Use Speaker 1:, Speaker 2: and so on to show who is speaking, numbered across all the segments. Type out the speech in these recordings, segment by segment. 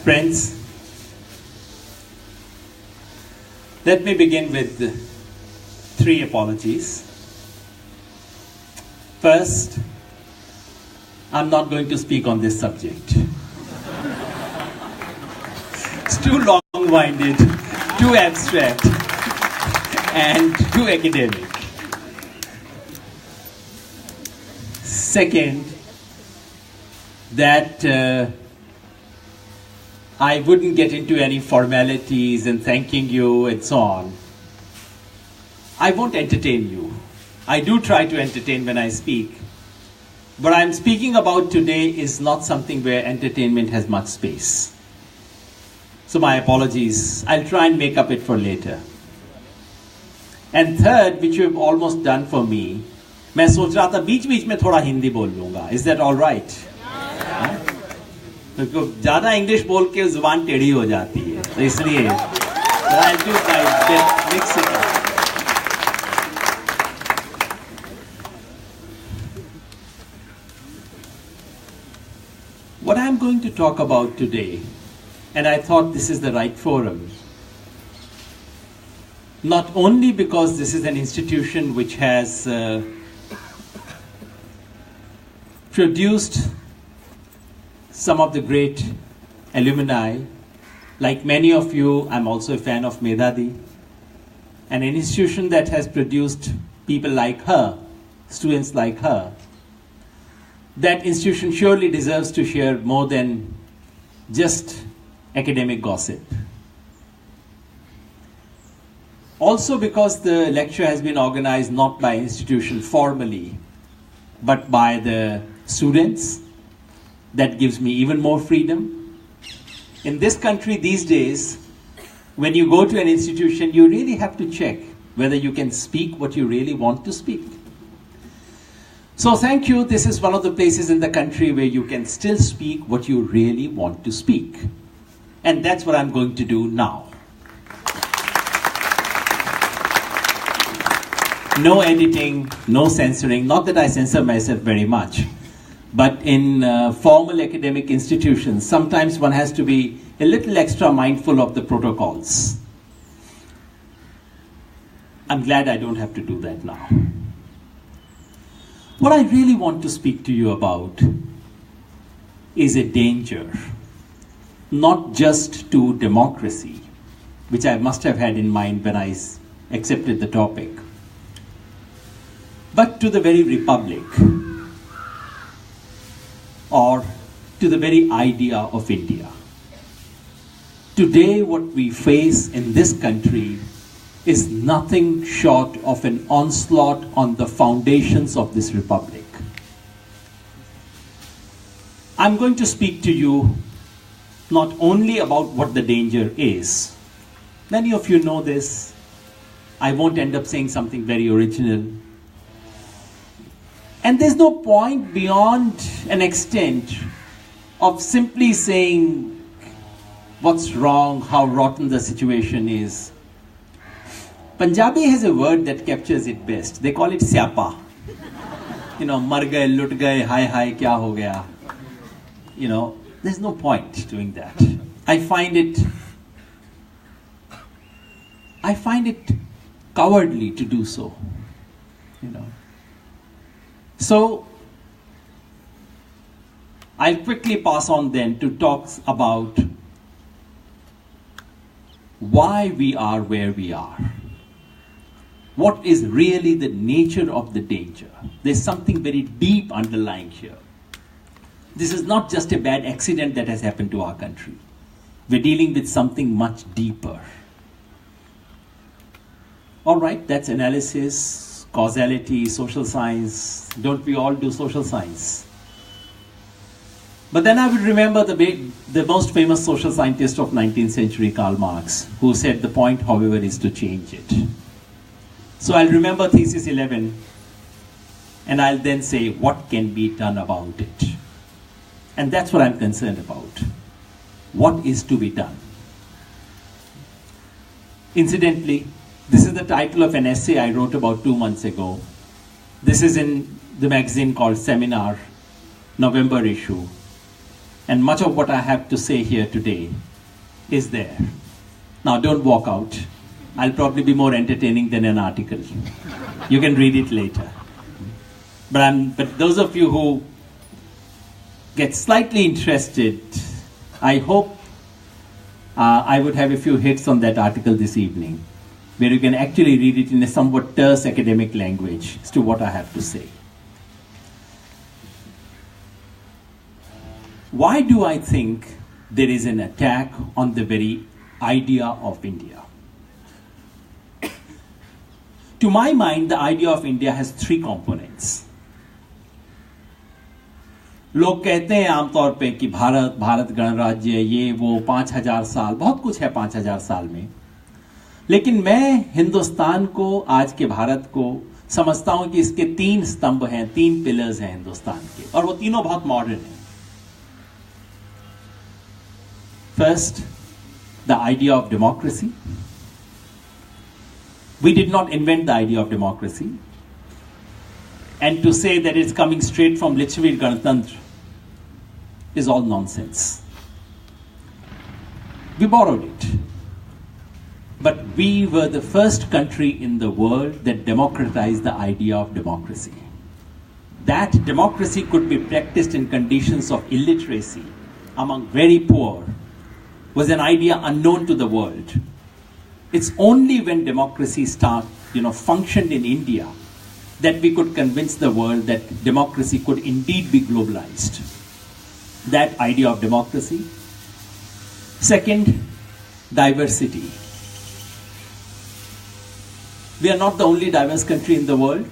Speaker 1: Friends, let me begin with 3 apologies. First, I'm not going to speak on this subject. It's too long-winded, too abstract, and too academic. Second, that I wouldn't get into any formalities and thanking you and so on. I won't entertain you. I do try to entertain when I speak. What I'm speaking about today is not something where entertainment has much space. So my apologies. I'll try and make up it for later. And third, which you've almost done for me, मैं सोच रहा था बीच-बीच में थोड़ा हिंदी बोल लूँगा. Is that all right? तो ज़्यादा इंग्लिश बोल के ज़ुबान टेढ़ी हो जाती है, तो इसलिए I'll do my best, mix it up. What I'm going to talk about today, and I thought this is the right forum, not only because this is an institution which has produced some of the great alumni. Like many of you, I'm also a fan of Medadi, and an institution that has produced people like her, students like her. That institution surely deserves to share more than just academic gossip. Also because the lecture has been organized not by institution formally, but by the students. That gives me even more freedom. In this country these days, when you go to an institution, you really have to check whether you can speak what you really want to speak. So thank you. This is one of the places in the country where you can still speak what you really want to speak. And that's what I'm going to do now. No editing, no censoring. Not that I censor myself very much. But in formal academic institutions, sometimes one has to be a little extra mindful of the protocols. I'm glad I don't have to do that now. What I really want to speak to you about is a danger, not just to democracy, which I must have had in mind when I accepted the topic, but to the very republic, or to the very idea of India. Today, what we face in this country is nothing short of an onslaught on the foundations of this republic. I'm going to speak to you not only about what the danger is. Many of you know this. I won't end up saying something very original. And there's no point beyond an extent of simply saying what's wrong, how rotten the situation is. Punjabi has a word that captures it best. They call it syapa. You know, mar gaye, lut gaye, hi, kya ho gaya. You know, there's no point doing that. I find it cowardly to do so. You know. So, I'll quickly pass on then to talk about why we are where we are. What is really the nature of the danger? There's something very deep underlying here. This is not just a bad accident that has happened to our country. We're dealing with something much deeper. All right, that's analysis, causality, social science. Don't we all do social science? But then I would remember the most famous social scientist of 19th century, Karl Marx, who said the point, however, is to change it. So I'll remember thesis 11, and I'll then say what can be done about it. And that's what I'm concerned about. What is to be done? Incidentally, this is the title of an essay I wrote about 2 months ago. This is in the magazine called Seminar, November issue. And much of what I have to say here today is there. Now, don't walk out. I'll probably be more entertaining than an article. You can read it later. But those of you who get slightly interested, I hope I would have a few hits on that article this evening, where you can actually read it in a somewhat terse academic language as to what I have to say. Why do I think there is an attack on the very idea of India? To my mind, the idea of India has three components. लोग कहते हैं आमतौर पे कि भारत गणराज्य ये वो 5000 साल, बहुत कुछ है 5000 साल में, लेकिन मैं हिंदुस्तान को, आज के भारत को समझता हूं कि इसके 3 स्तंभ हैं, 3 पिलर्स हैं हिंदुस्तान के, और वो तीनों बहुत मॉडर्न हैं. First, the idea of democracy. We did not invent the idea of democracy. And to say that it's coming straight from Lichvi Ganatantra is all nonsense. We borrowed it. But we were the first country in the world that democratized the idea of democracy. That democracy could be practiced in conditions of illiteracy among very poor was an idea unknown to the world. It's only when democracy functioned in India that we could convince the world that democracy could indeed be globalized. That idea of democracy. Second, diversity. We are not the only diverse country in the world.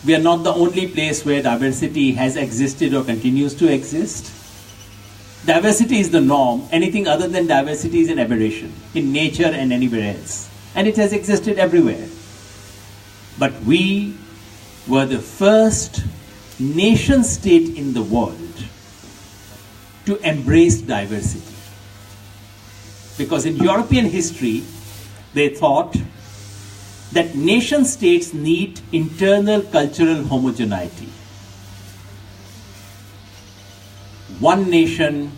Speaker 1: We are not the only place where diversity has existed or continues to exist. Diversity is the norm. Anything other than diversity is an aberration in nature and anywhere else. And it has existed everywhere. But we were the first nation state in the world to embrace diversity. Because in European history, they thought that nation states need internal cultural homogeneity. One nation,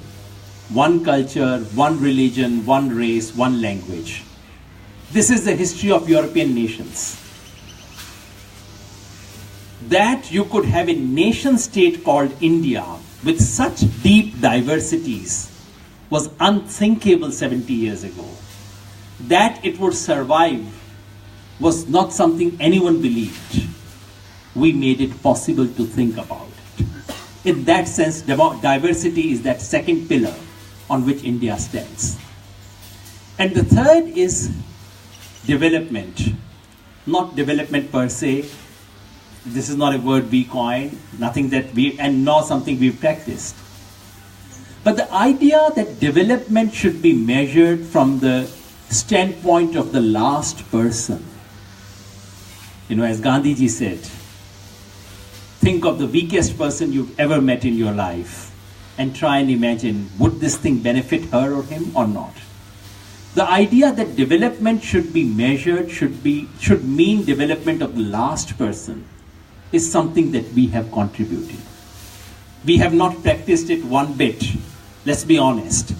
Speaker 1: one culture, one religion, one race, one language. This is the history of European nations. That you could have a nation state called India with such deep diversities was unthinkable 70 years ago. That it would survive was not something anyone believed. We made it possible to think about. In that sense, diversity is that second pillar on which India stands. And the third is development. Not development per se. This is not a word we coined, nor something we've practiced. But the idea that development should be measured from the standpoint of the last person. As Gandhiji said, think of the weakest person you've ever met in your life and try and imagine, would this thing benefit her or him or not? The idea that development should be measured, should mean development of the last person, is something that we have contributed. We have not practiced it one bit, let's be honest.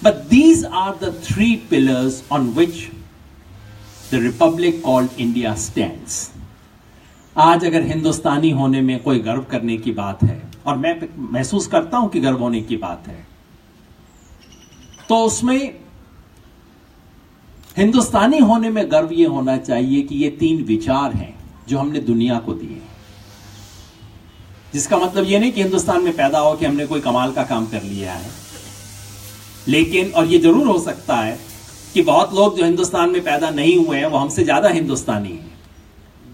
Speaker 1: But these are the three pillars on which the republic called India stands. आज अगर हिंदुस्तानी होने में कोई गर्व करने की बात है, और मैं महसूस करता हूं कि गर्व होने की बात है, तो उसमें हिंदुस्तानी होने में गर्व ये होना चाहिए कि ये 3 विचार हैं जो हमने दुनिया को दिए. जिसका मतलब ये नहीं कि हिंदुस्तान में पैदा हो कि हमने कोई कमाल का काम कर लिया है, लेकिन और ये जरूर हो सकता है कि बहुत लोग जो हिंदुस्तान में पैदा नहीं हुए हैं वो हमसे ज्यादा हिंदुस्तानी हैं.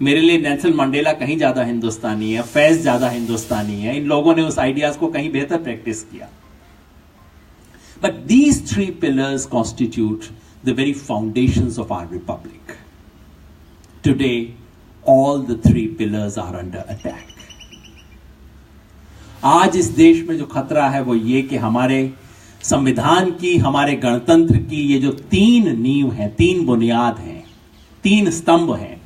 Speaker 1: मेरे लिए नेल्सन मंडेला कहीं ज्यादा हिंदुस्तानी है, फैज ज्यादा हिंदुस्तानी है. इन लोगों ने उस आइडियाज को कहीं बेहतर प्रैक्टिस किया. But these 3 pillars constitute the very foundations of our republic. Today, all the 3 pillars are under attack. आज इस देश में जो खतरा है वो ये कि हमारे संविधान की, हमारे गणतंत्र की ये जो 3 नींव हैं, 3 बुनियाद हैं, 3 स्तंभ हैं,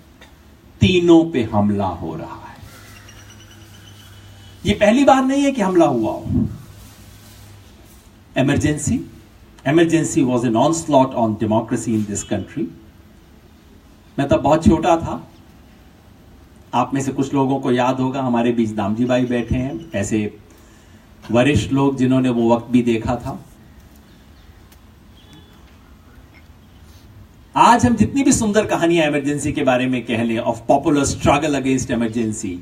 Speaker 1: तीनों पे हमला हो रहा है. ये पहली बार नहीं है कि हमला हुआ हो. Emergency was an onslaught on democracy in this country. मैं तब बहुत छोटा था. आप में से कुछ लोगों को याद होगा, हमारे बीच दामजी भाई बैठे हैं, ऐसे वरिष्ठ लोग जिन्होंने वो वक्त भी देखा था. आज हम जितनी भी सुंदर कहानियां इमरजेंसी के बारे में कह लें, of popular struggle against emergency,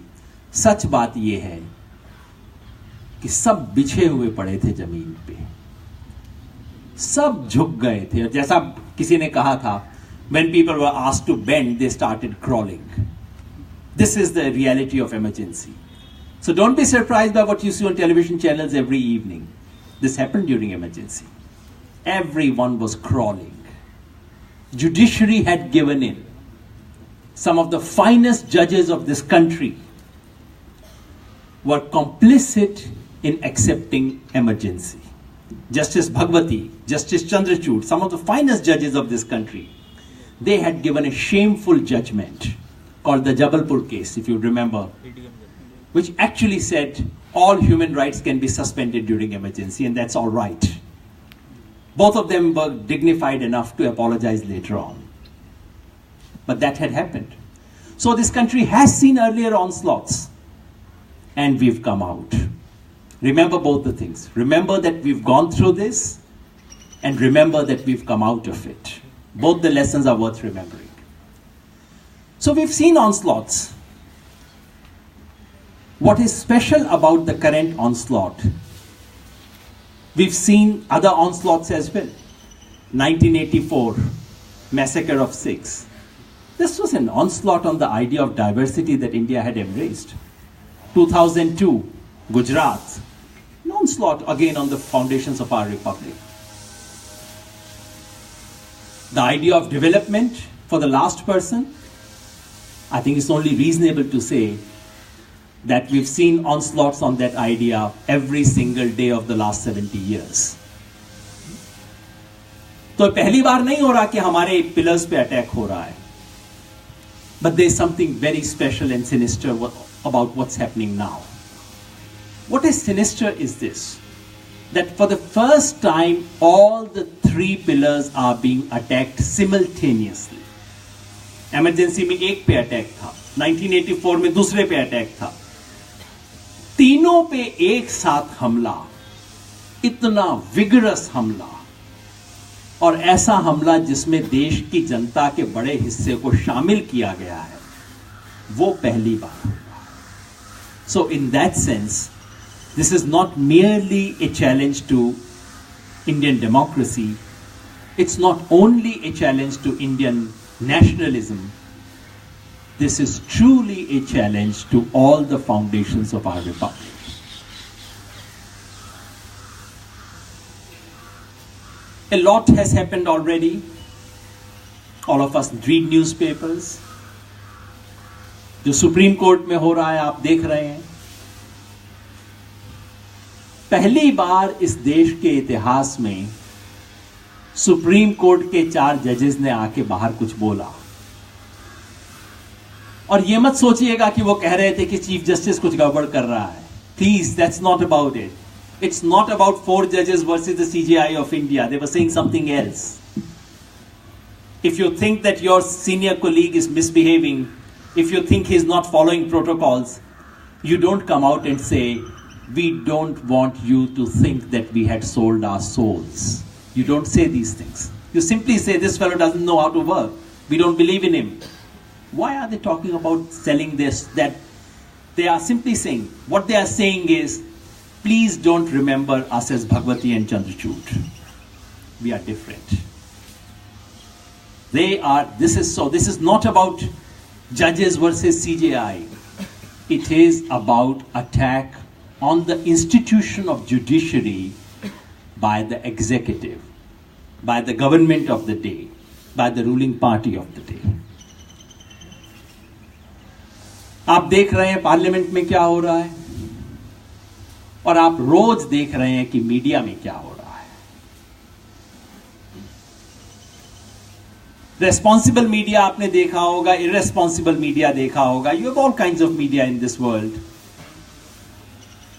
Speaker 1: सच बात यह है कि सब बिछे हुए पड़े थे जमीन पे, सब झुक गए थे. और जैसा किसी ने कहा था, when people were asked to bend, they started crawling. This is the reality of emergency. So don't be surprised by what you see on television channels every evening. This happened during emergency. Everyone was crawling. Judiciary had given in. Some of the finest judges of this country were complicit in accepting emergency. Justice Bhagwati, Justice Chandrachud, some of the finest judges of this country, they had given a shameful judgment called the Jabalpur case, if you remember, which actually said all human rights can be suspended during emergency, and that's all right. Both of them were dignified enough to apologize later on. But that had happened. So this country has seen earlier onslaughts, and we've come out. Remember both the things. Remember that we've gone through this, and remember that we've come out of it. Both the lessons are worth remembering. So we've seen onslaughts. What is special about the current onslaught? We've seen other onslaughts as well. 1984, massacre of Sikhs. This was an onslaught on the idea of diversity that India had embraced. 2002, Gujarat, an onslaught again on the foundations of our republic. The idea of development for the last person, I think it's only reasonable to say that we've seen onslaughts on that idea every single day of the last 70 years. तो पहली बार नहीं हो रहा कि हमारे pillars पे attack हो रहा है. But there's something very special and sinister about what's happening now. What is sinister is this, that for the first time all the three pillars are being attacked simultaneously. Emergency में एक पे attack था, 1984 में दूसरे पे attack था, तीनों पे एक साथ हमला, इतना विगरस हमला, और ऐसा हमला जिसमें देश की जनता के बड़े हिस्से को शामिल किया गया है, वो पहली बार होगा. So in that sense, this is not merely a challenge to Indian democracy. It's not only a challenge to Indian nationalism. This is truly a challenge to all the foundations of our republic. A lot has happened already. All of us read newspapers. जो supreme court में हो रहा है आप देख रहे हैं. पहली बार इस देश के इतिहास में सुप्रीम कोर्ट के 4 जजेस ने आके बाहर कुछ बोला. और ये मत सोचिएगा कि वो कह रहे थे कि चीफ जस्टिस कुछ गड़बड़ कर रहा है. Please, that's not about it. It's not about 4 judges versus the CJI of India. They were saying something else. If you think that your senior colleague is misbehaving, if you think he's not following protocols, you don't come out and say, we don't want you to think that we had sold our souls. You don't say these things. You simply say, this fellow doesn't know how to work. We don't believe in him. Why are they talking about selling this? That they are simply saying, what they are saying is, please don't remember us as Bhagwati and Chandrachud. We are different. This is not about judges versus CJI. It is about attack on the institution of judiciary by the executive, by the government of the day, by the ruling party of the day. आप देख रहे हैं parliament में क्या हो रहा है, और आप रोज देख रहे हैं कि मीडिया में क्या हो रहा है. रेस्पॉन्सिबल मीडिया आपने देखा होगा, इरेस्पॉन्सिबल मीडिया देखा होगा. You have all kinds of media in this world.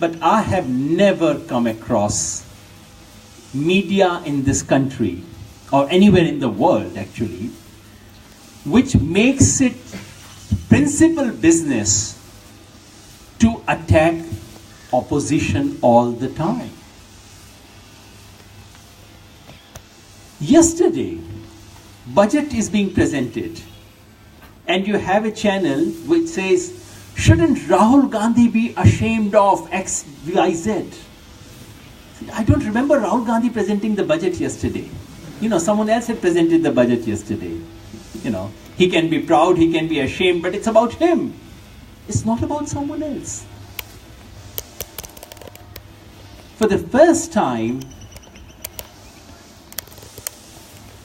Speaker 1: but I have never come across media in this country, or anywhere in the world actually, which makes it principal business to attack opposition all the time. Yesterday, budget is being presented, and you have a channel which says, shouldn't Rahul Gandhi be ashamed of X, Y, Z? I don't remember Rahul Gandhi presenting the budget yesterday. Someone else had presented the budget yesterday. He can be proud, he can be ashamed, but it's about him. It's not about someone else. For the first time,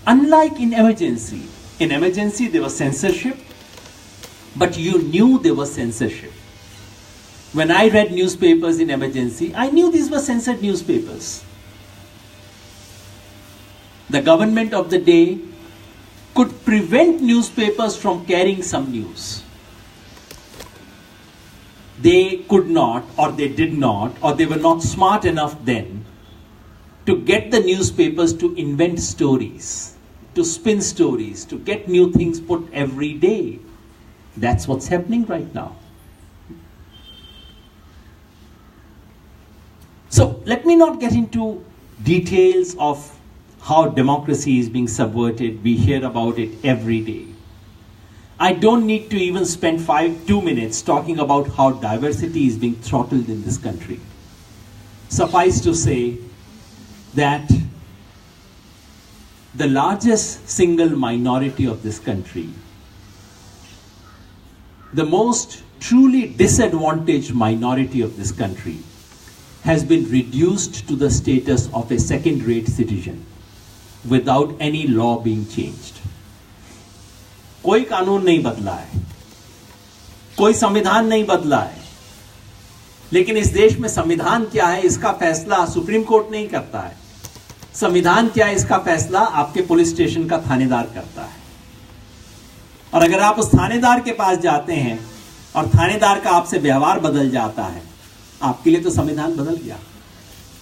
Speaker 1: unlike in emergency there was censorship, but you knew there was censorship. When I read newspapers in emergency, I knew these were censored newspapers. The government of the day could prevent newspapers from carrying some news. They could not, or they did not, or they were not smart enough then to get the newspapers to invent stories, to spin stories, to get new things put every day. That's what's happening right now. So let me not get into details of how democracy is being subverted. We hear about it every day. I don't need to even spend 2 minutes talking about how diversity is being throttled in this country. Suffice to say that the largest single minority of this country, the most truly disadvantaged minority of this country, has been reduced to the status of a second-rate citizen without any law being changed. कोई कानून नहीं बदला है, कोई संविधान नहीं बदला है, लेकिन इस देश में संविधान क्या है इसका फैसला सुप्रीम कोर्ट नहीं करता है। संविधान क्या है इसका फैसला आपके पुलिस स्टेशन का थानेदार करता है। और अगर आप उस थानेदार के पास जाते हैं और थानेदार का आपसे व्यवहार बदल जाता है, आपके लिए तो संविधान बदल गया।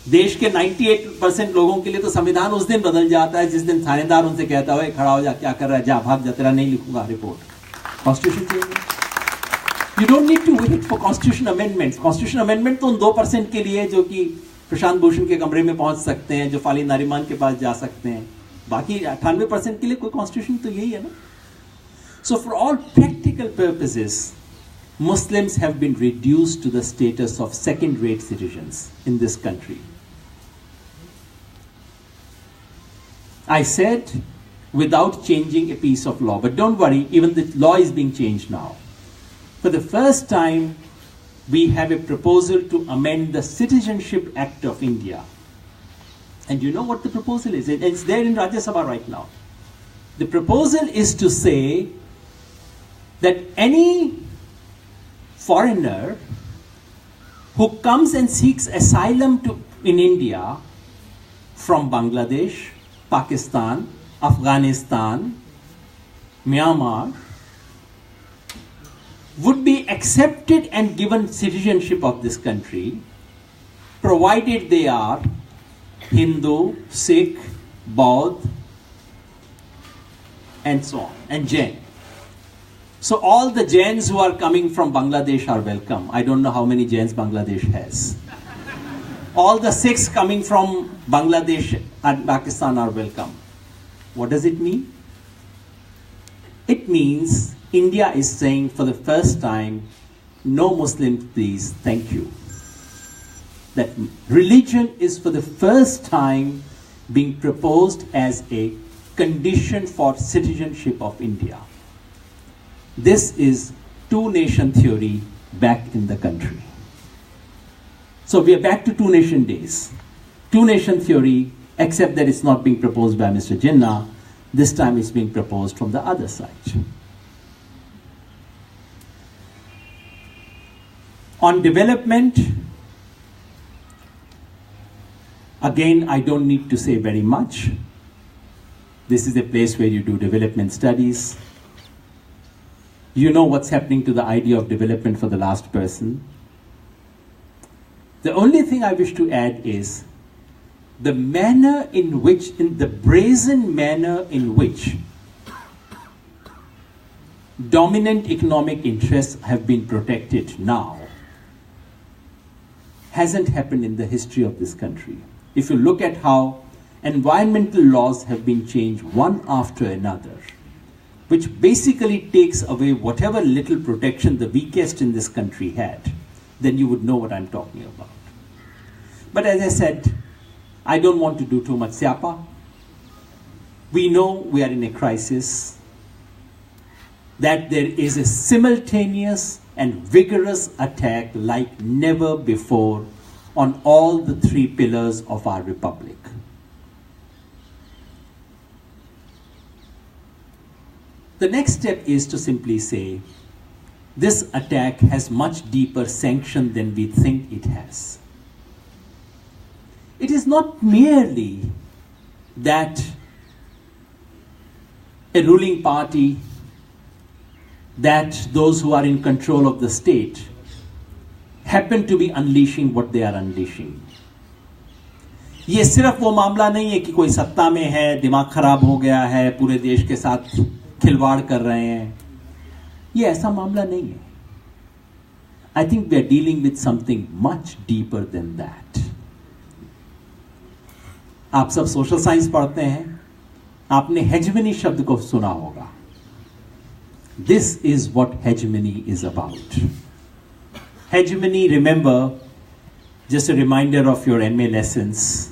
Speaker 1: देश के 98% लोगों के लिए तो संविधान उस दिन बदल जाता है जिस दिन थानेदार उनसे कहता है खड़ा हो जा, क्या कर रहा है, जा भाग जा, तेरा नहीं लिखूंगा report. Constitution change. You don't need to wait for constitution amendments. Constitution amendment तो उन 2% के लिए जो कि प्रशांत भूषण के कमरे में पहुंच सकते हैं, जो फाली नारिमान के पास जा सकते हैं, बाकी 98% के लिए कोई कॉन्स्टिट्यूशन तो यही है ना। So for all practical purposes, Muslims have been reduced to the status of second-rate citizens in this country. I said without changing a piece of law, but don't worry, even the law is being changed now. For the first time, we have a proposal to amend the Citizenship Act of India. And you know what the proposal is? It's there in Rajya Sabha right now. The proposal is to say that any foreigner who comes and seeks asylum in India from Bangladesh, Pakistan, Afghanistan, Myanmar, would be accepted and given citizenship of this country, provided they are Hindu, Sikh, Baudh, and so on, and Jain. So all the Jains who are coming from Bangladesh are welcome. I don't know how many Jains Bangladesh has. All the Sikhs coming from Bangladesh and Pakistan are welcome. What does it mean? It means India is saying for the first time, no Muslims please, thank you. That religion is for the first time being proposed as a condition for citizenship of India. This is two-nation theory back in the country. So we are back to two-nation days. Two-nation theory, except that it's not being proposed by Mr. Jinnah. This time it's being proposed from the other side. On development, again, I don't need to say very much. This is a place where you do development studies. You know what's happening to the idea of development for the last person. The only thing I wish to add is the manner in which, in the brazen manner in which dominant economic interests have been protected now hasn't happened in the history of this country. If you look at how environmental laws have been changed one after another, which basically takes away whatever little protection the weakest in this country had, then you would know what I'm talking about. But as I said, I don't want to do too much siapa. We know we are in a crisis, that there is a simultaneous and vigorous attack like never before on all the three pillars of our republic. The next step is to simply say, this attack has much deeper sanction than we think it has. It is not merely that a ruling party, that those who are in control of the state happen to be unleashing what they are unleashing. ये सिर्फ वो मामला नहीं है कि कोई सत्ता में है, दिमाग खराब हो गया है, पूरे देश के साथ खिलवाड़ कर रहे हैं. ये ऐसा मामला नहीं है. I think we are dealing with something much deeper than that. आप सब सोशल साइंस पढ़ते हैं, आपने हेजमनी शब्द को सुना होगा. This is what hegemony is about. Hegemony, remember, just a reminder of your MA lessons,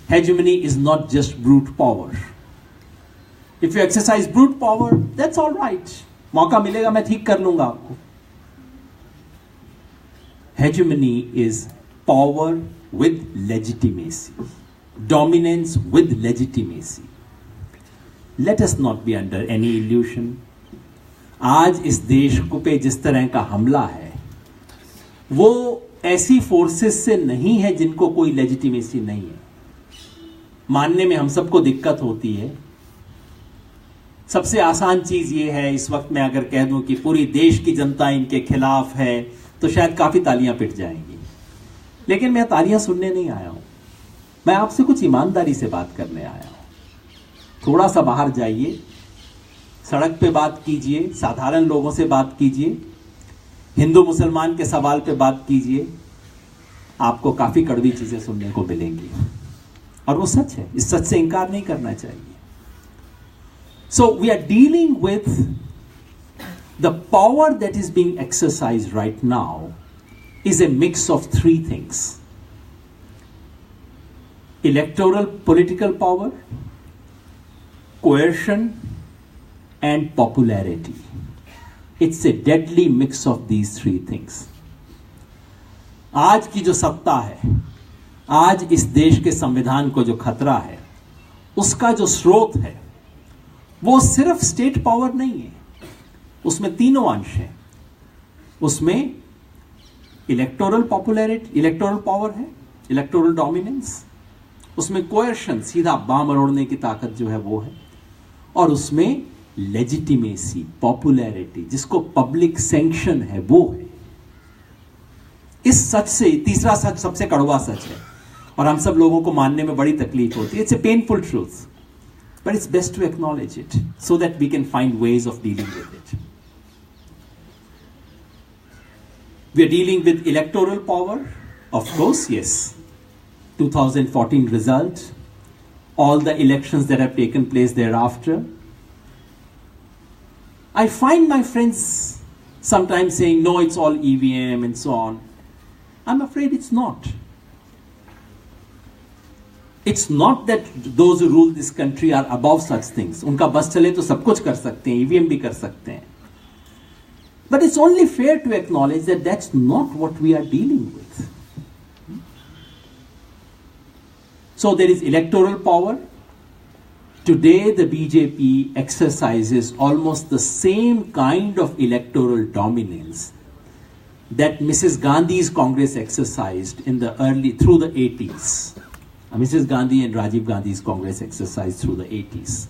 Speaker 1: hegemony is not just brute power. If you exercise brute power, that's all right. मौका मिलेगा मैं ठीक कर लूंगा आपको. Hegemony is power with legitimacy. Dominance with legitimacy. Let us not be under any illusion. आज इस देश को पे जिस तरह का हमला है, वो ऐसी फोर्सेस से नहीं है जिनको कोई लेजिटिमेसी नहीं है. मानने में हम सबको दिक्कत होती है. सबसे आसान चीज ये है, इस वक्त मैं अगर कह दूं कि पूरी देश की जनता इनके खिलाफ है, तो शायद काफी तालियां पिट जाएंगी. लेकिन मैं तालियां सुनने नहीं आया हूं. मैं आपसे कुछ ईमानदारी से बात करने आया हूं. थोड़ा सा बाहर जाइए, सड़क पे बात कीजिए, साधारण लोगों से बात कीजिए, हिंदू मुसलमान के सवाल पे बात कीजिए, आपको काफी कड़वी चीजें सुनने को मिलेंगी. और वो सच है, इस सच से इंकार नहीं करना चाहिए. So we are dealing with the power that is being exercised right now is a mix of three things: electoral political power, coercion, and popularity. It's a deadly mix of these three things. आज की जो सत्ता है, आज इस देश के संविधान को जो खतरा है, उसका जो स्रोत है, वो सिर्फ स्टेट पावर नहीं है. उसमें तीनों अंश हैं. उसमें इलेक्टोरल पॉपुलैरिटी, इलेक्टोरल पावर है, इलेक्टोरल डोमिनेंस, उसमें कोएर्शन, सीधा बाम मरोड़ने की ताकत जो है वो है, और उसमें लेजिटिमेसी, पॉपुलैरिटी, जिसको पब्लिक सैंक्शन है, वो है. इस सच से तीसरा सच सबसे कड़वा सच है, और हम सब लोगों को मानने में बड़ी तकलीफ होती है. It's a painful truth, but it's best to acknowledge it so that we can find ways of dealing with it. We are dealing with electoral power, of course, yes. 2014 result, all the elections that have taken place thereafter. I find my friends sometimes saying, no, it's all EVM and so on. I'm afraid it's not. It's not that those who rule this country are above such things. उनका बस चले तो सब कुछ कर सकते हैं, EVM भी कर सकते हैं. But it's only fair to acknowledge that that's not what we are dealing with. So there is electoral power. Today the BJP exercises almost the same kind of electoral dominance that Mrs. Gandhi's Congress exercised in the through the 80s. Mrs. Gandhi and Rajiv Gandhi's Congress exercised through the 80s.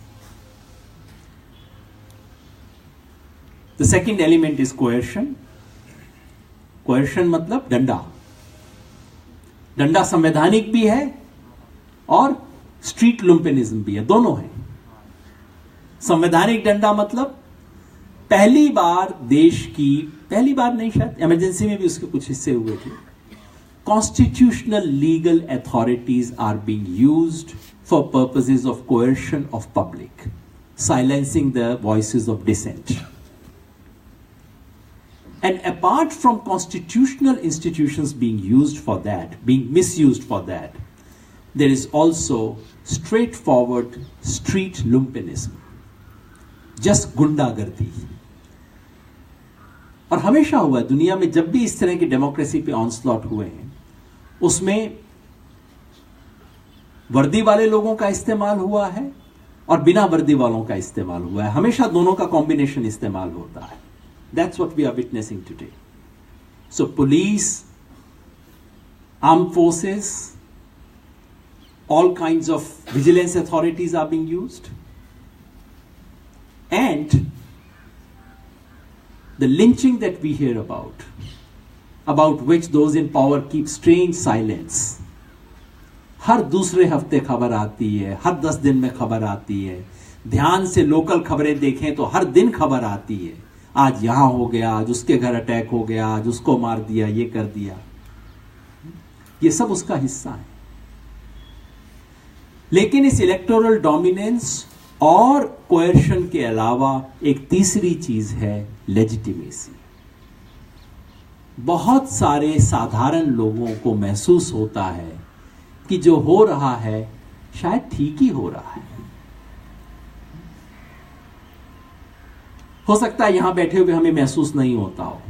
Speaker 1: The second element is coercion. Coercion matlab danda. डंडा संवैधानिक भी है और street लुम्पिनिज्म भी है, दोनों है। संवैधानिक डंडा मतलब पहली बार देश की, पहली बार नहीं, शायद इमरजेंसी में भी उसके कुछ हिस्से हुए थे, constitutional legal authorities are being used for purposes of coercion of public, silencing the voices of dissent. And apart from constitutional institutions being used for that, being misused for that, there is also straightforward street lumpenism, just गुंडागर्दी। और हमेशा हुआ दुनिया में, जब भी इस तरह की डेमोक्रेसी पे ऑनस्लॉट हुए हैं, उसमें वर्दी वाले लोगों का इस्तेमाल हुआ है और बिना वर्दी वालों का इस्तेमाल हुआ है। हमेशा दोनों का कॉम्बिनेशन इस्तेमाल होता है। That's what we are witnessing today. So police, armed forces, all kinds of vigilance authorities are being used, and the lynching that we hear about which those in power keep strange silence, हर दूसरे हफ्ते खबर आती है, हर 10 दिन में खबर आती है। ध्यान से लोकल खबरें देखें तो हर दिन खबर आती है, आज यहां हो गया, आज उसके घर अटैक हो गया, आज उसको मार दिया, ये कर दिया। ये सब उसका हिस्सा है। लेकिन इस इलेक्टोरल डोमिनेंस और कोएर्शन के अलावा एक तीसरी चीज है लेजिटिमेसी। बहुत सारे साधारण लोगों को महसूस होता है कि जो हो रहा है शायद ठीक ही हो रहा है। हो सकता है यहां बैठे हुए हमें महसूस नहीं होता हो,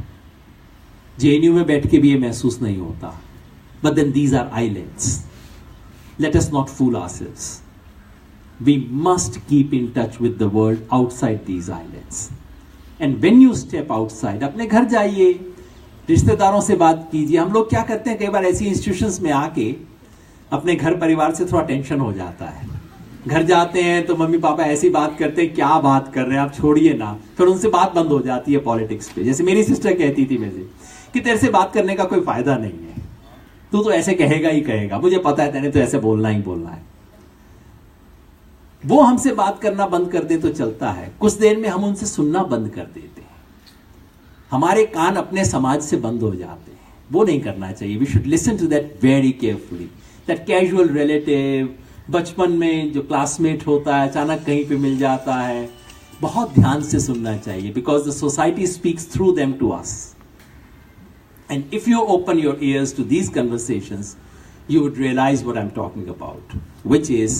Speaker 1: जेएनयू में बैठ के भी ये महसूस नहीं होता, but then these are islands. Let us not fool ourselves. We must keep in touch with the world outside these islands, and when you step outside, अपने घर जाइए, रिश्तेदारों से बात कीजिए। हम लोग क्या करते हैं, कई बार ऐसी इंस्टीट्यूशंस में आके अपने घर परिवार से थोड़ा टेंशन हो जाता है। घर जाते हैं तो मम्मी पापा ऐसी बात करते हैं, क्या बात कर रहे हैं आप, छोड़िए ना। फिर उनसे बात बंद हो जाती है पॉलिटिक्स पे। जैसे मेरी सिस्टर कहती थी मुझे कि तेरे से बात करने का कोई फायदा नहीं है, तू तो ऐसे कहेगा ही कहेगा, मुझे पता है तेने तो ऐसे बोलना ही बोलना है। वो हमसे बात करना बंद कर दे तो चलता है, कुछ देर में हम उनसे सुनना बंद कर देते हैं। हमारे कान अपने समाज से बंद हो जाते हैं। वो नहीं करना चाहिए। We should listen to that very carefully. That casual relative, बचपन में जो क्लासमेट होता है, अचानक कहीं पे मिल जाता है, बहुत ध्यान से सुनना चाहिए, because the society speaks through them to us. And if you open your ears to these conversations, you would realize what I'm talking about, which is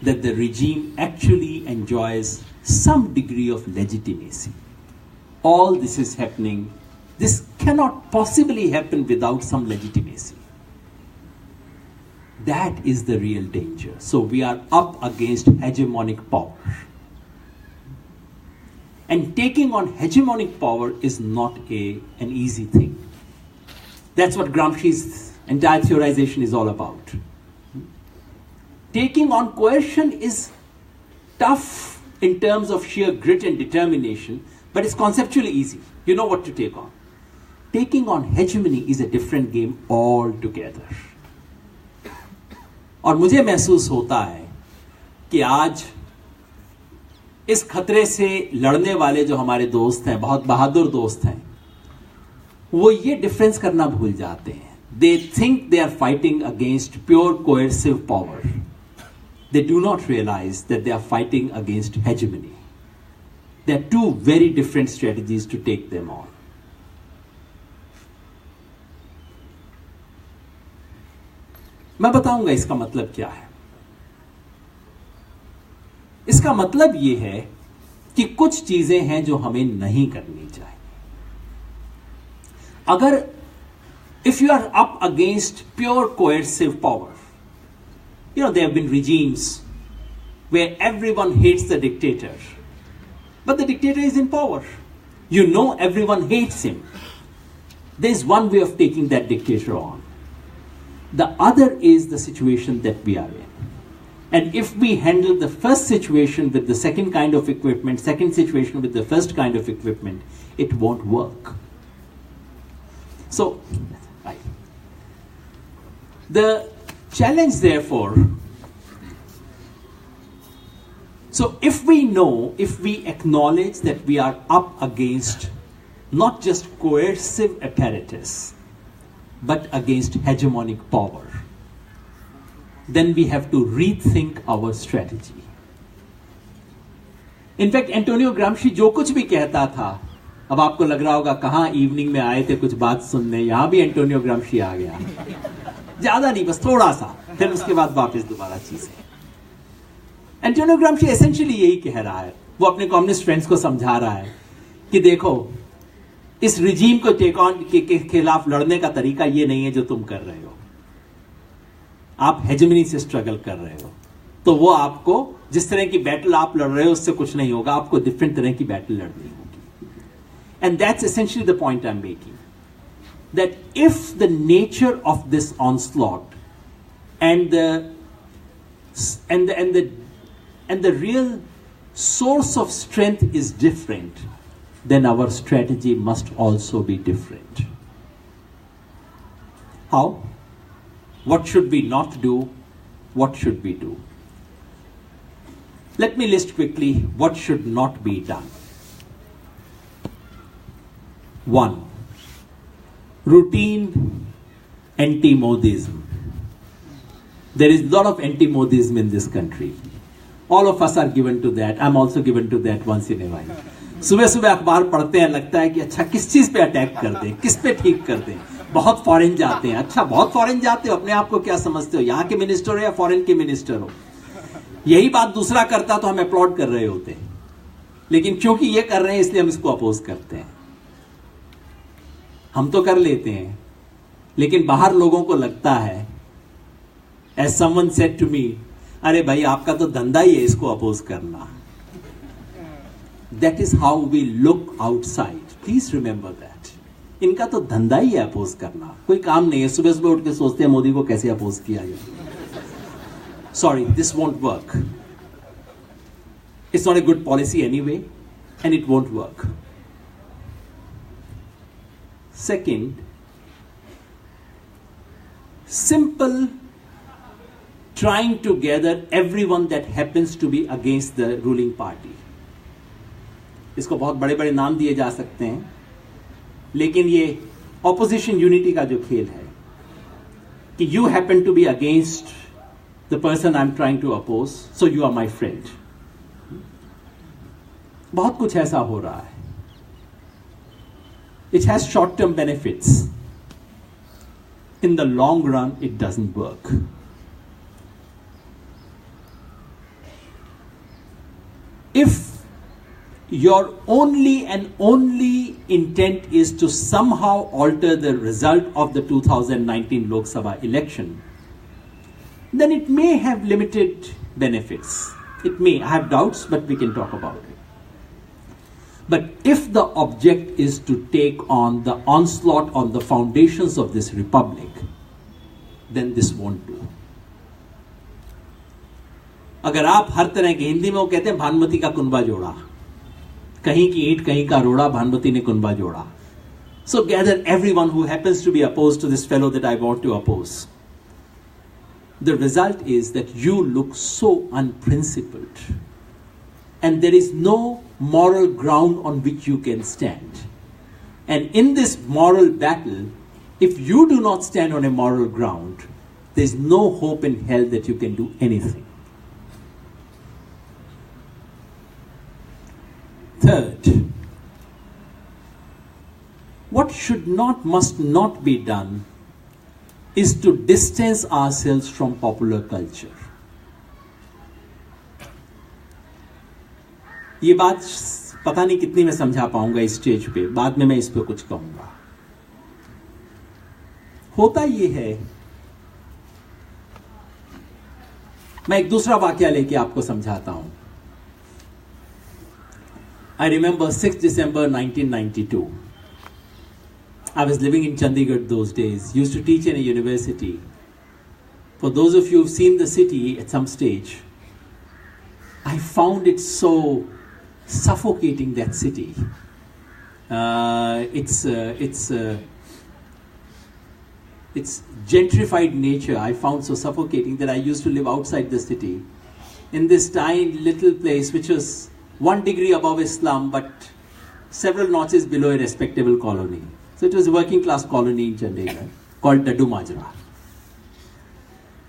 Speaker 1: that the regime actually enjoys some degree of legitimacy. All this is happening. This cannot possibly happen without some legitimacy. That is the real danger. So we are up against hegemonic power. And taking on hegemonic power is not an easy thing. That's what Gramsci's entire theorization is all about. Taking on coercion is tough in terms of sheer grit and determination, but it's conceptually easy. You know what to take on. Taking on hegemony is a different game altogether. और मुझे महसूस होता है कि आज इस खतरे से लड़ने वाले जो हमारे दोस्त हैं, बहुत बहादुर दोस्त हैं, वो ये डिफरेंस करना भूल जाते हैं. They think they are fighting against pure coercive power. They do not realize that they are fighting against hegemony. There are two very different strategies to take them on. मैं बताऊंगा इसका मतलब क्या है. इसका मतलब यह है कि कुछ चीजें हैं जो हमें नहीं करनी चाहिए. अगर if you are up against pure coercive power, you know, there have been regimes where everyone hates the dictator, but the dictator is in power. You know, everyone hates him. There is one way of taking that dictator on. The other is the situation that we are in. And if we handle the first situation with the second kind of equipment, second situation with the first kind of equipment, it won't work. So, right. The challenge, therefore, so if we acknowledge that we are up against not just coercive apparatus, but against hegemonic power, then we have to rethink our strategy. In fact, Antonio Gramsci जो कुछ भी कहता था, अब आपको लग रहा होगा कहाँ इवनिंग में आए थे कुछ बात सुनने, यहां भी एंटोनियो ग्राम्शी आ गया, ज्यादा नहीं, बस थोड़ा सा, फिर उसके बाद वापस दोबारा चीजें. एंटोनियो ग्राम्शी एसेंशियली यही कह रहा है. वो अपने कम्युनिस्ट फ्रेंड्स को समझा रहा है कि देखो, इस रिजीम को टेक ऑन के खिलाफ लड़ने का तरीका ये नहीं है जो तुम कर रहे हो. आप हेजेमनी से स्ट्रगल कर रहे हो, तो वो आपको जिस तरह की बैटल आप लड़ रहे हो उससे कुछ नहीं होगा, आपको डिफरेंट तरह की बैटल लड़नी होगी. And that's essentially the point I am making, that if the nature of this onslaught and the real source of strength is different, then our strategy must also be different. How? What should we not do? What should we do? Let me list quickly what should not be done. 1. Routine anti-Modism. There is a lot of anti-Modism in this country. All of us are given to that. I'm also given to that once in a while. सुबह सुबह अखबार पढ़ते हैं, लगता है कि अच्छा किस चीज पे अटैक कर दें, किस पे ठीक कर दें. बहुत फॉरेन जाते हैं. अच्छा बहुत फॉरेन जाते हो, अपने आप को क्या समझते हो, यहाँ के मिनिस्टर हो या फॉरेन के मिनिस्टर हो. यही बात दूसरा करता तो हम अपलॉड कर रहे होते, लेकिन क्योंकि ये कर रहे हैं इसलिए हम इसको अपोज करते हैं. हम तो कर लेते हैं, लेकिन बाहर लोगों को लगता है, as someone said to me, अरे भाई आपका तो धंधा ही है इसको अपोज करना. That is how we look outside. Please remember that. इनका तो धंधा ही है अपोज करना, कोई काम नहीं है. सुबह सुबह उठ के सोचते हैं मोदी को कैसे अपोज किया जाए. Sorry, this won't work. It's not a good policy anyway, and it won't work. Second, simple trying to gather everyone that happens to be against the ruling party. इसको बहुत बड़े बड़े नाम दिए जा सकते हैं, लेकिन ये opposition unity का जो खेल है कि you happen to be against the person I'm trying to oppose, so you are my friend. बहुत कुछ ऐसा हो रहा है. It has short-term benefits. In the long run, it doesn't work. If your only and only intent is to somehow alter the result of the 2019 Lok Sabha election, then it may have limited benefits. It may. I have doubts, but we can talk about it. But if the object is to take on the onslaught on the foundations of this republic, then this won't do. अगर आप हर तरह के, हिंदी में वो कहते हैं भानुमति का कुनबा जोड़ा, कहीं की ईंट कहीं का रोड़ा, भानुमति ने कुनबा जोड़ा. So gather everyone who happens to be opposed to this fellow that I want to oppose. The result is that you look so unprincipled, and there is no moral ground on which you can stand. And in this moral battle, if you do not stand on a moral ground, there is no hope in hell that you can do anything. Third, what should not, must not be done is to distance ourselves from popular culture. ये बात पता नहीं कितनी मैं समझा पाऊंगा इस stage पे, बाद में मैं इस पे कुछ कहूंगा. होता ये है, मैं एक दूसरा वाकया लेके आपको समझाता हूं. I remember 6th December 1992. I was living in Chandigarh those days, used to teach in a university. For those of you who've seen the city at some stage, I found it so suffocating, that city. its gentrified nature I found so suffocating that I used to live outside the city in this tiny little place which was 1 degree above Islam but several notches below a respectable colony. So it was a working class colony in Chandigarh called Daddu Majra.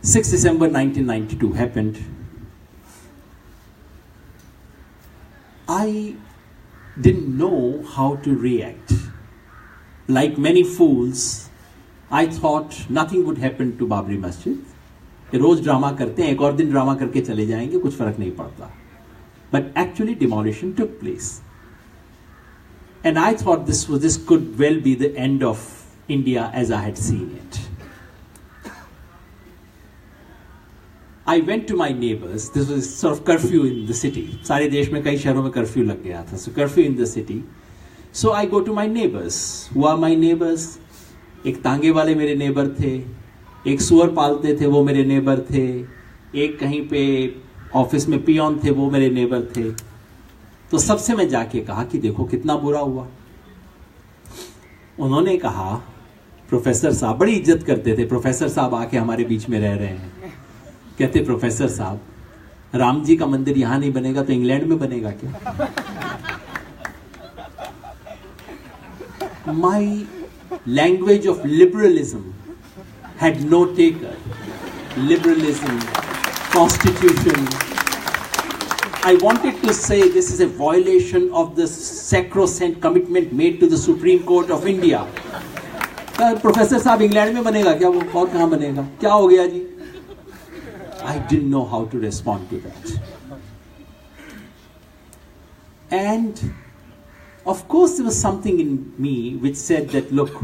Speaker 1: 6 December 1992 happened. I didn't know how to react. Like many fools, I thought nothing would happen to Babri Masjid. ये रोज drama करते हैं, एक और दिन drama करके चले जाएंगे, कुछ फर्क नहीं पड़ता. But actually demolition took place. And I thought this could well be the end of India as I had seen it. I went to my neighbors. This was sort of curfew in the city. सारे देश में कई शहरों में curfew लग गया था. So curfew in the city. So I go to my neighbors. Who are my neighbors? एक तांगे वाले मेरे नेबर थे, एक सुअर पालते थे वो मेरे नेबर थे, एक कहीं पे ऑफिस में पियोन थे वो मेरे नेबर थे. तो सबसे मैं जाके कहा कि देखो कितना बुरा हुआ. उन्होंने कहा, प्रोफेसर साहब, बड़ी इज्जत करते थे, प्रोफेसर साहब आके हमारे बीच में रह रहे हैं. कहते प्रोफेसर साहब, राम जी का मंदिर यहां नहीं बनेगा तो इंग्लैंड में बनेगा क्या? My language of liberalism had no taker. Liberalism, constitution. I wanted to say this is a violation of the sacrosanct commitment made to the Supreme Court of India. Professor साहब इंग्लैंड में बनेगा क्या? वो और कहाँ बनेगा? क्या हो गया जी? I didn't know how to respond to that. And of course there was something in me which said that, look,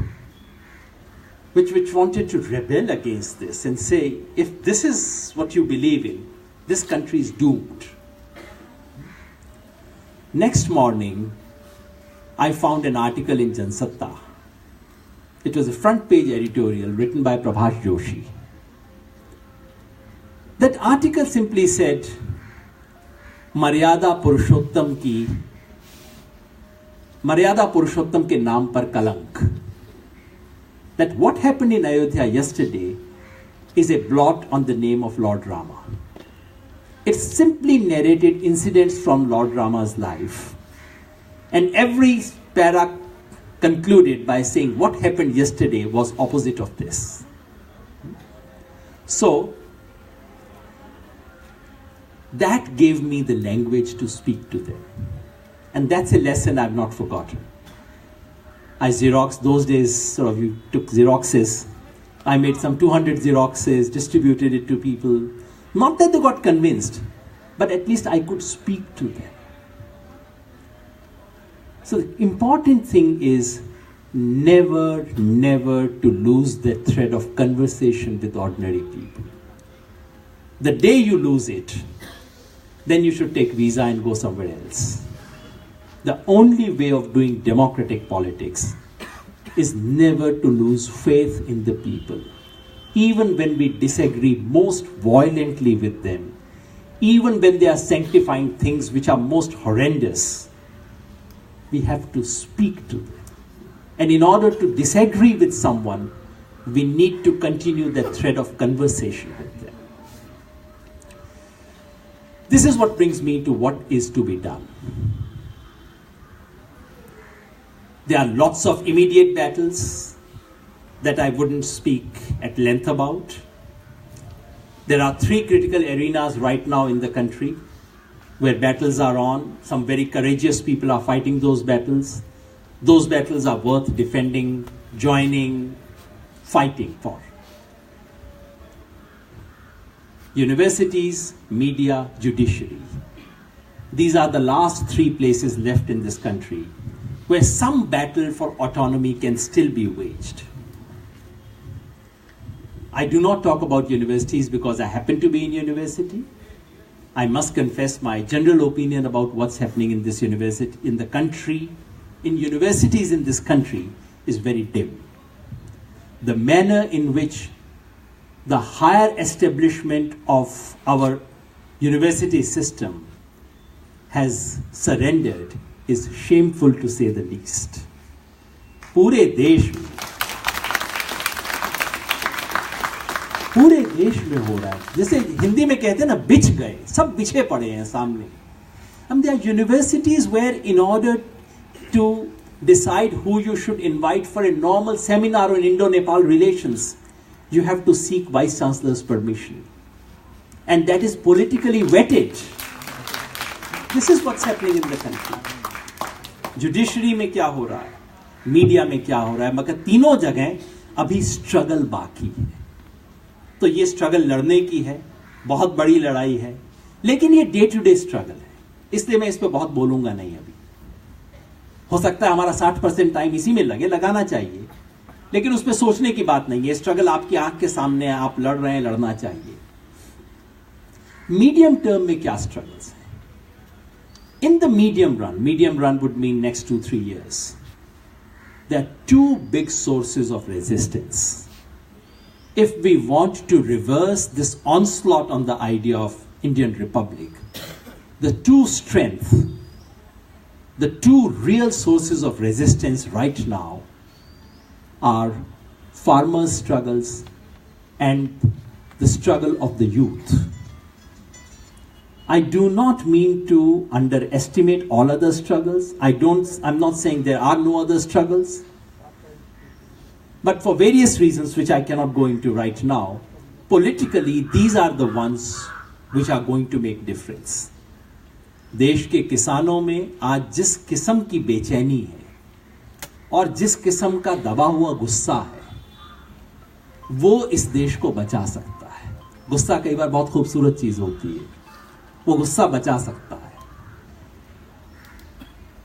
Speaker 1: which wanted to rebel against this and say, if this is what you believe in, this country is doomed. Next morning, I found an article in Jansatta. It was a front page editorial written by Prabhash Joshi. That article simply said, मर्यादा पुरुषोत्तम के नाम पर कलंक. That what happened in Ayodhya yesterday is a blot on the name of Lord Rama. It simply narrated incidents from Lord Rama's life. And every para concluded by saying what happened yesterday was opposite of this. So, that gave me the language to speak to them. And that's a lesson I've not forgotten. I Xeroxed, those days sort of you took Xeroxes. I made some 200 Xeroxes, distributed it to people. Not that they got convinced, but at least I could speak to them. So the important thing is never to lose the thread of conversation with ordinary people. The day you lose it, then you should take visa and go somewhere else. The only way of doing democratic politics is never to lose faith in the people. Even when we disagree most violently with them, even when they are sanctifying things which are most horrendous, we have to speak to them. And in order to disagree with someone, we need to continue that thread of conversation with them. This is what brings me to what is to be done. There are lots of immediate battles that I wouldn't speak at length about. There are 3 critical arenas right now in the country where battles are on. Some very courageous people are fighting those battles. Those battles are worth defending, joining, fighting for. Universities, media, judiciary. These are the last 3 places left in this country where some battle for autonomy can still be waged. I do not talk about universities because I happen to be in university. I must confess my general opinion about what's happening in this university, in the country, in universities in this country is very dim. The manner in which the higher establishment of our university system has surrendered is shameful to say the least. पूरे देश में पूरे देश में हो रहा है. जैसे हिंदी में कहते हैं ना, बिछ गए, सब बिछे पड़े हैं सामने. And there are universities where in order to decide who you should invite for a normal seminar on Indo-Nepal relations, you have to seek Vice Chancellor's permission. And that is politically vetted. This is what's happening in the country. Judiciary में क्या हो रहा है, media में क्या हो रहा है, मगर तीनों जगह अभी स्ट्रगल बाकी है. तो ये स्ट्रगल लड़ने की है, बहुत बड़ी लड़ाई है, लेकिन ये डे टू डे स्ट्रगल है, इसलिए मैं इस पर बहुत बोलूंगा नहीं. अभी हो सकता है हमारा 60% टाइम इसी में लगाना चाहिए, लेकिन उस पर सोचने की बात नहीं है. स्ट्रगल आपकी आंख के सामने है, आप लड़ रहे हैं, लड़ना चाहिए. मीडियम टर्म में क्या स्ट्रगल्स है? In the medium run would mean next 2-3 years. There are two big sources of resistance. If we want to reverse this onslaught on the idea of Indian Republic, the two real sources of resistance right now are farmers' struggles and the struggle of the youth. I do not mean to underestimate all other struggles. I'm not saying there are no other struggles. But for various reasons which I cannot go into right now, politically these are the ones which are going to make difference. देश के किसानों में आज जिस किस्म की बेचैनी है और जिस किस्म का दबा हुआ गुस्सा है, वो इस देश को बचा सकता है. गुस्सा कई बार बहुत खूबसूरत चीज होती है, वो गुस्सा बचा सकता है.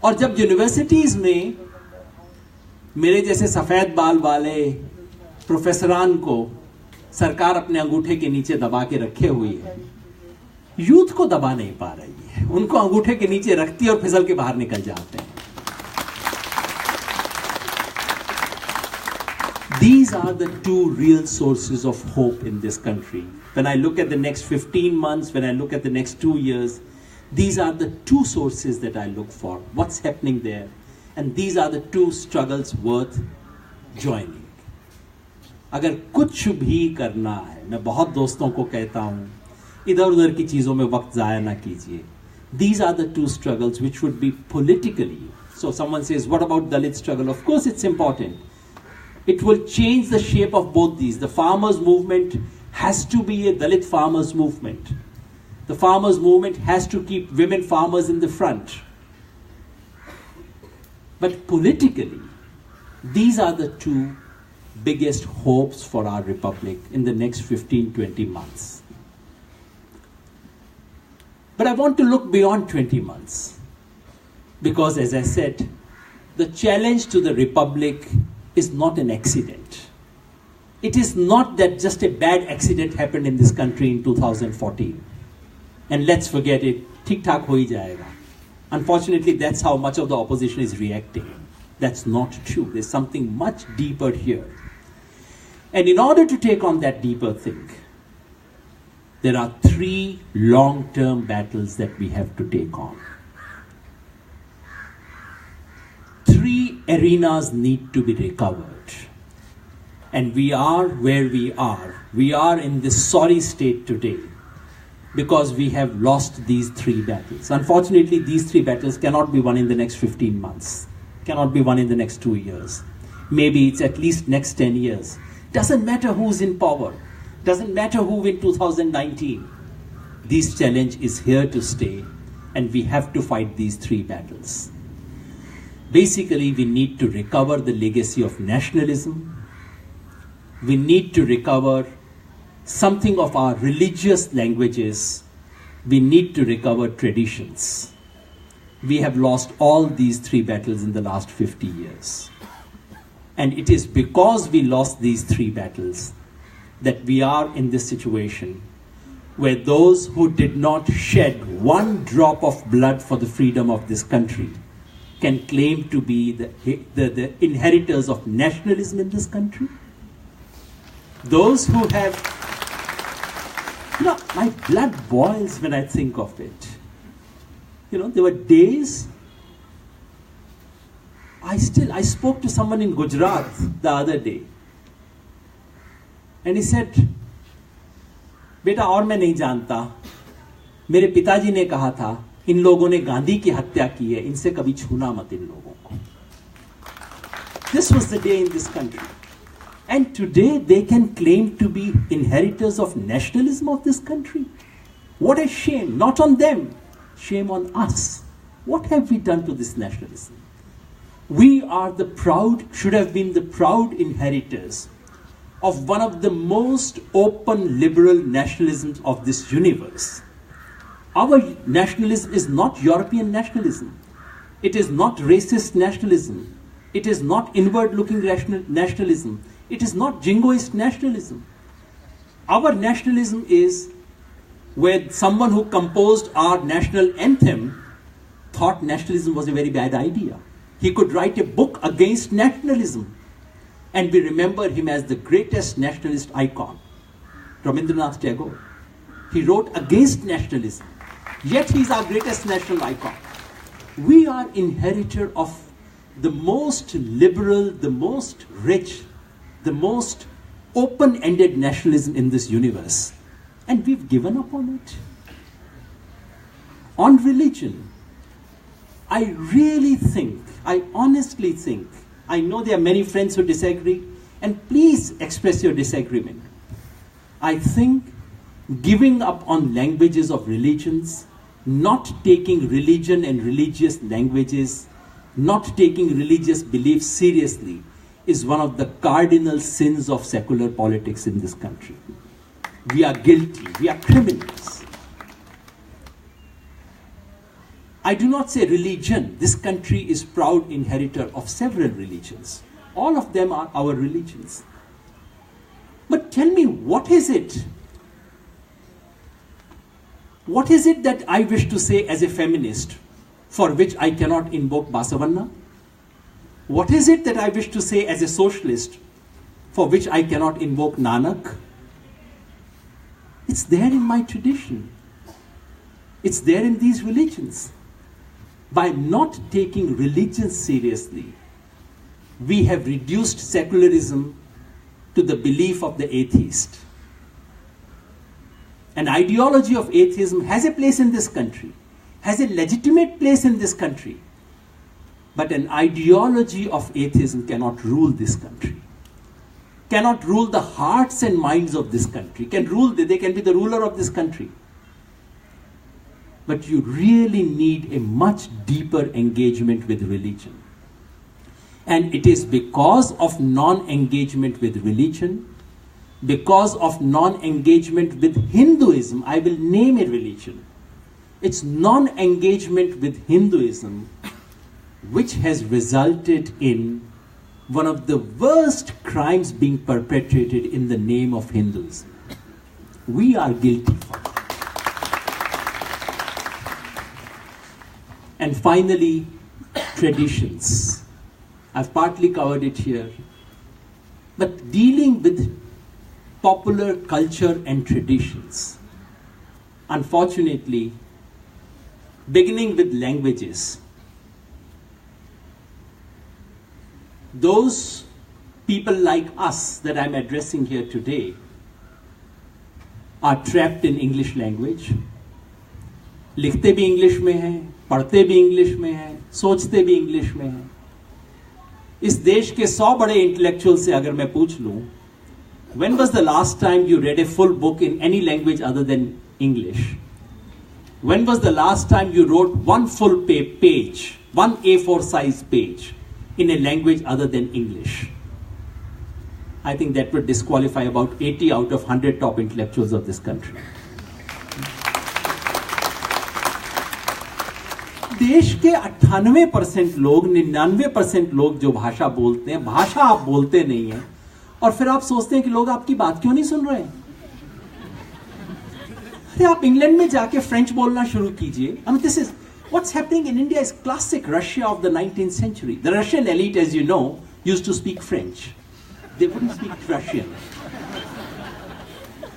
Speaker 1: और जब यूनिवर्सिटीज में मेरे जैसे सफेद बाल वाले प्रोफेसरान को सरकार अपने अंगूठे के नीचे दबा के रखे हुई है, यूथ को दबा नहीं पा रही है, उनको अंगूठे के नीचे रखती है और फिसल के बाहर निकल जाते हैं. These are the two real sources of hope in this country. When I look at the next 15 months, when I look at the next 2 years, these are the two sources that I look for. What's happening there? And these are the two struggles worth joining. अगर कुछ भी करना है, मैं बहुत दोस्तों को कहता हूं, इधर उधर की चीजों में वक्त जाया ना कीजिए. These are the two struggles which would be politically. So someone says, what about Dalit struggle? Of course it's important. It will change the shape of both these. The farmers' movement has to be a Dalit farmers' movement. The farmers' movement has to keep women farmers in the front. But politically, these are the two biggest hopes for our republic in the next 15-20 months. But I want to look beyond 20 months. Because as I said, the challenge to the republic is not an accident. It is not that just a bad accident happened in this country in 2014. And let's forget it, ठीक ठाक हो ही जाएगा. Unfortunately, that's how much of the opposition is reacting. That's not true. There's something much deeper here. And in order to take on that deeper thing, there are 3 long-term battles that we have to take on. 3 arenas need to be recovered. And we are where we are. We are in this sorry state today because we have lost these 3 battles. Unfortunately, these 3 battles cannot be won in the next 15 months. Cannot be won in the next 2 years. Maybe it's at least next 10 years. Doesn't matter who's in power. Doesn't matter who in 2019. This challenge is here to stay, and we have to fight these 3 battles. Basically, we need to recover the legacy of nationalism. We need to recover something of our religious languages. We need to recover traditions. We have lost all these 3 battles in the last 50 years. And it is because we lost these 3 battles that we are in this situation where those who did not shed one drop of blood for the freedom of this country can claim to be the inheritors of nationalism in this country. Those who have, my blood boils when I think of it. There were days, I spoke to someone in Gujarat the other day, and he said, बेटा और मैं नहीं जानता, मेरे पिताजी ने कहा था इन लोगों ने गांधी की हत्या की है, इनसे कभी छूना मत इन लोगों को. This was the day in this country. And today they can claim to be inheritors of nationalism of this country. What a shame, not on them, shame on us. What have we done to this nationalism? We are the proud, should have been the proud inheritors of one of the most open liberal nationalisms of this universe. Our nationalism is not European nationalism. It is not racist nationalism. It is not inward-looking nationalism. It is not jingoist nationalism. Our nationalism is where someone who composed our national anthem thought nationalism was a very bad idea. He could write a book against nationalism. And we remember him as the greatest nationalist icon, Rabindranath Tagore. He wrote against nationalism. Yet he is our greatest national icon. We are inheritor of the most liberal, the most rich, the most open-ended nationalism in this universe. And we've given up on it. On religion, I really think, I honestly think, I know there are many friends who disagree, and please express your disagreement. I think giving up on languages of religions, not taking religion and religious languages, not taking religious beliefs seriously, is one of the cardinal sins of secular politics in this country. We are guilty, we are criminals. I do not say religion. This country is proud inheritor of several religions. All of them are our religions. But tell me, what is it? What is it that I wish to say as a feminist for which I cannot invoke Basavanna? What is it that I wish to say as a socialist for which I cannot invoke Nanak? It's there in my tradition. It's there in these religions. By not taking religion seriously, we have reduced secularism to the belief of the atheist. An ideology of atheism has a place in this country, has a legitimate place in this country. But an ideology of atheism cannot rule this country, cannot rule the hearts and minds of this country. They can be the ruler of this country. But you really need a much deeper engagement with religion. And it is because of non-engagement with religion, because of non-engagement with Hinduism, I will name a religion. It's non-engagement with Hinduism which has resulted in one of the worst crimes being perpetrated in the name of Hinduism. We are guilty for it. And finally, traditions. I've partly covered it here. But dealing with popular culture and traditions, unfortunately, beginning with languages, those people like us that I'm addressing here today are trapped in English language. लिखते भी English में हैं, पढ़ते भी English में हैं, सोचते भी इंग्लिश में हैं. इस देश के 100 बड़े इंटेलेक्चुअल से अगर मैं पूछ लूं, when was the last time you read a full book in any language other than English? When was the last time you wrote one full page, one A4 size page in a language other than English? I think that would disqualify about 80 out of 100 top intellectuals of this country. देश के 98% लोग, 99% लोग जो भाषा बोलते हैं, भाषा आप बोलते नहीं हैं, और फिर आप सोचते हैं कि लोग आपकी बात क्यों नहीं सुन रहे हैं? अरे आप इंग्लैंड में जाके फ्रेंच बोलना शुरू कीजिए. I mean, this is what's happening in India is classic Russia of the 19th century. The Russian elite, as you know, used to speak French. They wouldn't speak Russian.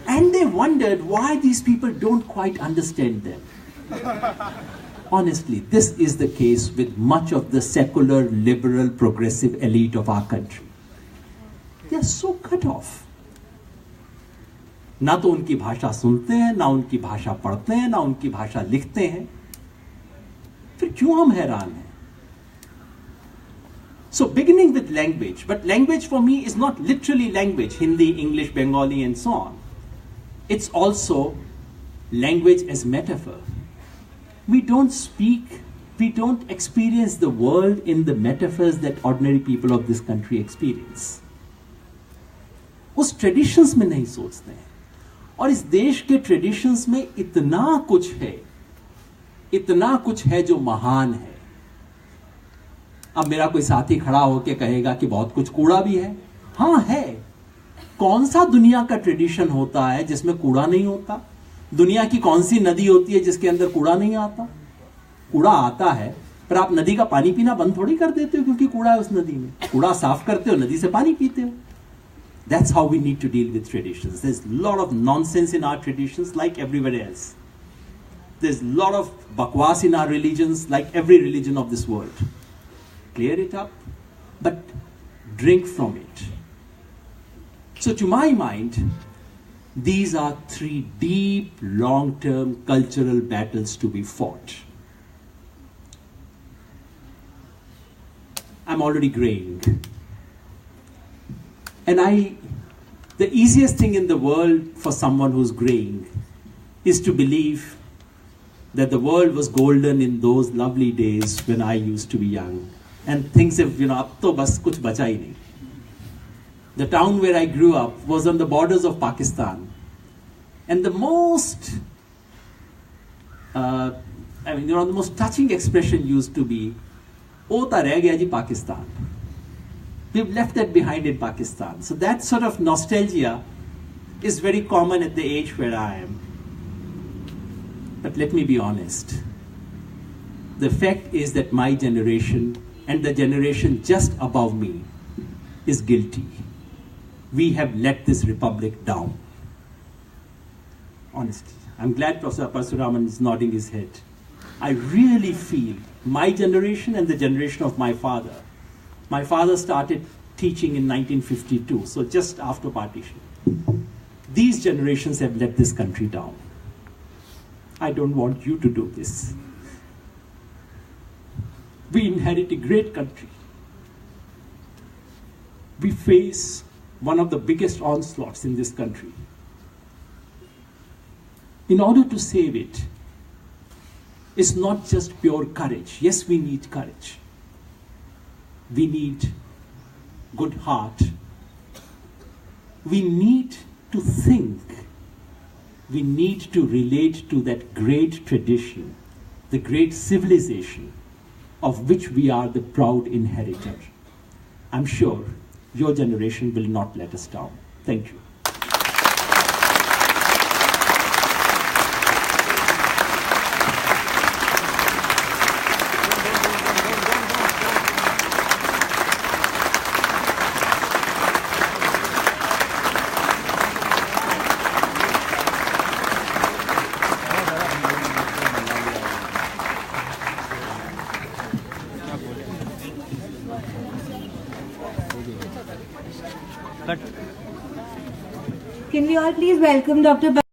Speaker 1: And they wondered why these people don't quite understand them. Honestly, this is the case with much of the secular, liberal, progressive elite of our country. They are so cut off. ना तो उनकी भाषा सुनते हैं, ना उनकी भाषा पढ़ते हैं, ना उनकी भाषा लिखते हैं, फिर क्यों हम हैरान हैं? So beginning with language, but language for me is not literally language, Hindi, English, Bengali and so on. It's also language as metaphor. We don't speak, we don't experience the world in the metaphors that ordinary people of this country experience. उस traditions में नहीं सोचते हैं, और इस देश के traditions में इतना कुछ है जो महान है. अब मेरा कोई साथी खड़ा होकर कहेगा कि बहुत कुछ कूड़ा भी है. हाँ है. कौन सा दुनिया का ट्रेडिशन होता है जिसमें कूड़ा नहीं होता? दुनिया की कौन सी नदी होती है जिसके अंदर कूड़ा नहीं आता? कूड़ा आता है, पर आप नदी का पानी पीना बंद थोड़ी कर देते हो क्योंकि कूड़ा है उस नदी में. कूड़ा साफ करते हो, नदी से पानी पीते हो. That's how we need to deal with traditions. There's a lot of nonsense in our traditions like everywhere else. There's a lot of bakwas in our religions like every religion of this world. Clear it up, but drink from it. So to my mind, these are three deep, long-term cultural battles to be fought. I'm already graying. And the easiest thing in the world for someone who's graying is to believe that the world was golden in those lovely days when I used to be young. And things have, ab to bas kuch bacha hi nahi. The town where I grew up was on the borders of Pakistan. And the most, the most touching expression used to be, "Oh, ta reh gaya ji Pakistan." We've left that behind in Pakistan. So that sort of nostalgia is very common at the age where I am. But let me be honest. The fact is that my generation and the generation just above me is guilty. We have let this republic down. Honestly. I'm glad Professor Parasuraman is nodding his head. I really feel my generation and the generation of my father. My father started teaching in 1952, so just after partition. These generations have let this country down. I don't want you to do this. We inherit a great country. We face one of the biggest onslaughts in this country. In order to save it, it's not just pure courage. Yes, we need courage. We need good heart. We need to think. We need to relate to that great tradition, the great civilization of which we are the proud inheritor. I'm sure your generation will not let us down. Thank you.
Speaker 2: Can we all please welcome Dr.